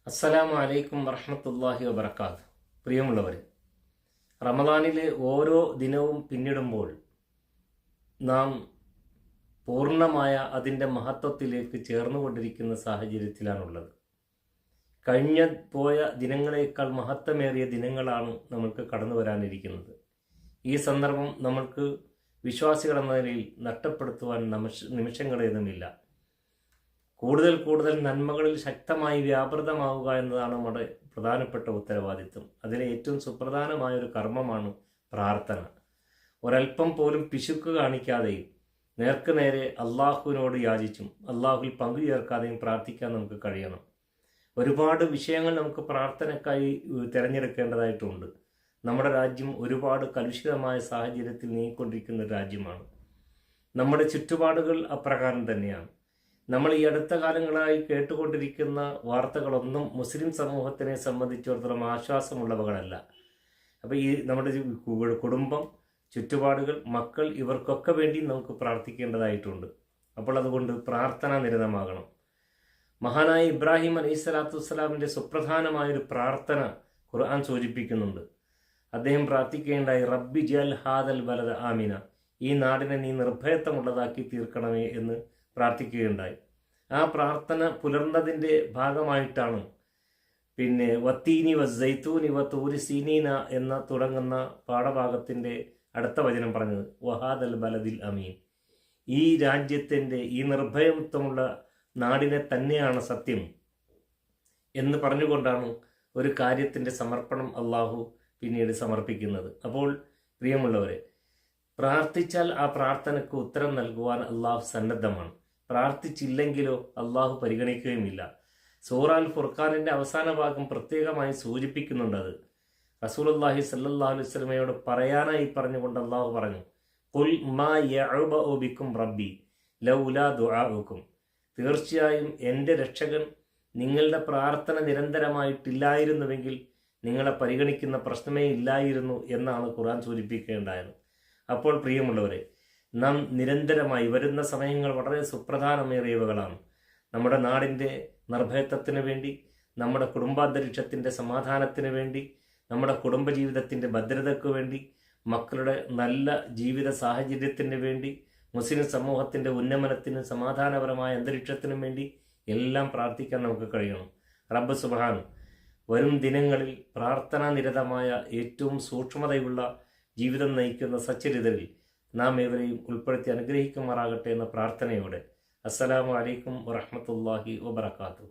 അസ്സലാമു അലൈക്കും വറഹ്മത്തുള്ളാഹി വബറകാതുഹു. പ്രിയമുള്ളവരെ, റമദാനിലെ ഓരോ ദിനവും പിന്നിടുമ്പോൾ നാം പൂർണ്ണമായ അതിൻ്റെ മഹത്വത്തിലേക്ക് ചേർന്നുകൊണ്ടിരിക്കുന്ന സാഹചര്യത്തിലാണുള്ളത്. കഴിഞ്ഞ പോയ ദിനങ്ങളേക്കാൾ മഹത്വമേറിയ ദിനങ്ങളാണ് നമ്മൾക്ക് കടന്നു വരാനിരിക്കുന്നത്. ഈ സന്ദർഭം നമ്മൾക്ക് വിശ്വാസികളെന്ന നിലയിൽ നഷ്ടപ്പെടുത്തുവാൻ നിമിഷങ്ങളേതുമില്ല. കൂടുതൽ നന്മകളിൽ ശക്തമായി വ്യാപൃതമാവുക എന്നതാണ് നമ്മുടെ പ്രധാനപ്പെട്ട ഉത്തരവാദിത്വം. അതിലെ ഏറ്റവും സുപ്രധാനമായൊരു കർമ്മമാണ് പ്രാർത്ഥന. ഒരൽപ്പം പോലും പിശുക്ക് കാണിക്കാതെയും നേർക്കുനേരെ അള്ളാഹുവിനോട് യാചിച്ചും അള്ളാഹുവിൽ പങ്കുചേർക്കാതെയും പ്രാർത്ഥിക്കാൻ നമുക്ക് കഴിയണം. ഒരുപാട് വിഷയങ്ങൾ നമുക്ക് പ്രാർത്ഥനയ്ക്കായി തിരഞ്ഞെടുക്കേണ്ടതായിട്ടുണ്ട്. നമ്മുടെ രാജ്യം ഒരുപാട് കലുഷിതമായ സാഹചര്യത്തിൽ നീങ്ങിക്കൊണ്ടിരിക്കുന്ന ഒരു രാജ്യമാണ്. നമ്മുടെ ചുറ്റുപാടുകൾ അപ്രകാരം തന്നെയാണ്. നമ്മൾ ഈ അടുത്ത കാലങ്ങളായി കേട്ടുകൊണ്ടിരിക്കുന്ന വാർത്തകളൊന്നും മുസ്ലിം സമൂഹത്തിനെ സംബന്ധിച്ചിടത്തോളം ആശ്വാസമുള്ളവകളല്ല. അപ്പോൾ ഈ നമ്മുടെ കുടുംബം, ചുറ്റുപാടുകൾ, മക്കൾ, ഇവർക്കൊക്കെ വേണ്ടി നമുക്ക് പ്രാർത്ഥിക്കേണ്ടതായിട്ടുണ്ട്. അപ്പോൾ അതുകൊണ്ട് പ്രാർത്ഥന നിരതമാകണം. മഹാനായ ഇബ്രാഹിം അലൈഹിസ്സലാത്തു വസ്സലാമിൻ്റെ സുപ്രധാനമായൊരു പ്രാർത്ഥന ഖുർആൻ സൂചിപ്പിക്കുന്നുണ്ട്. അദ്ദേഹം പ്രാർത്ഥിക്കേണ്ടായി, റബ്ബി ജൽ ഹാദൽ ബലദ ആമിന, ഈ നാടിനെ നീ നിർഭയത്വമുള്ളതാക്കി തീർക്കണമേ എന്ന് പ്രാർത്ഥിക്കുകയുണ്ടായി. ആ പ്രാർത്ഥന പുലർന്നതിൻ്റെ ഭാഗമായിട്ടാണ് വത്തീനി വസ്സൈത്തൂനി വത്തൂരി സീനീന എന്ന തുടങ്ങുന്ന പാഠഭാഗത്തിൻ്റെ അടുത്ത വചനം പറഞ്ഞത്, വഹാദൽ ബലദിൽ അമീൻ, ഈ രാജ്യത്തിൻ്റെ ഈ നിർഭയത്വമുള്ള നാടിനെ തന്നെയാണ് സത്യം എന്ന് പറഞ്ഞുകൊണ്ടാണ് ഒരു കാര്യത്തിൻ്റെ സമർപ്പണം അള്ളാഹു പിന്നീട് സമർപ്പിക്കുന്നത്. അപ്പോൾ പ്രിയമുള്ളവരെ, പ്രാർത്ഥിച്ചാൽ ആ പ്രാർത്ഥനയ്ക്ക് ഉത്തരം നൽകുവാൻ അള്ളാഹു സന്നദ്ധമാണ്. പ്രാർത്ഥിച്ചില്ലെങ്കിലോ അള്ളാഹു പരിഗണിക്കുകയുമില്ല. സൂറ അൽ ഫുർഖാനിൻ്റെ അവസാന ഭാഗം പ്രത്യേകമായി സൂചിപ്പിക്കുന്നുണ്ട്. അത് റസൂലുള്ളാഹി സ്വല്ലല്ലാഹു അലൈഹി വസല്ലമയോട് പറയാനായി പറഞ്ഞുകൊണ്ട് അള്ളാഹു പറഞ്ഞു, ഖുൽ മാ യഅബഉ ബിക്കും റബ്ബി ലൗലാ ദുആഉക്കും, തീർച്ചയായും എൻ്റെ രക്ഷകൻ നിങ്ങളുടെ പ്രാർത്ഥന നിരന്തരമായിട്ടില്ലായിരുന്നുവെങ്കിൽ നിങ്ങളെ പരിഗണിക്കുന്ന പ്രശ്നമേ ഇല്ലായിരുന്നു എന്നാണ് ഖുർആൻ സൂചിപ്പിക്കേണ്ടായത്. അപ്പോൾ പ്രിയമുള്ളവരെ, നാം നിരന്തരമായി വരുന്ന സമയങ്ങൾ വളരെ സുപ്രധാനമേറിയവകളാണ്. നമ്മുടെ നാടിൻ്റെ നിർഭയത്വത്തിന് വേണ്ടി, നമ്മുടെ കുടുംബാന്തരീക്ഷത്തിൻ്റെ സമാധാനത്തിന് വേണ്ടി, നമ്മുടെ കുടുംബജീവിതത്തിൻ്റെ ഭദ്രതയ്ക്ക് വേണ്ടി, മക്കളുടെ നല്ല ജീവിത സാഹചര്യത്തിന് വേണ്ടി, മുസ്ലിം സമൂഹത്തിൻ്റെ ഉന്നമനത്തിനും സമാധാനപരമായ അന്തരീക്ഷത്തിനും വേണ്ടി എല്ലാം പ്രാർത്ഥിക്കാൻ നമുക്ക് കഴിയണം. റബ്ബ് സുബ്ഹാൻ വരും ദിനങ്ങളിൽ പ്രാർത്ഥനാ നിരതമായ ഏറ്റവും സൂക്ഷ്മതയുള്ള ജീവിതം നയിക്കുന്ന സച്ചരിതരിൽ നാം ഏവരെയും ഉൾപ്പെടുത്തി അനുഗ്രഹിക്കുമാറാകട്ടെ എന്ന പ്രാർത്ഥനയോടെ അസ്സലാമു അലൈക്കും വറഹ്മത്തുള്ളാഹി വബറകാതുഹു.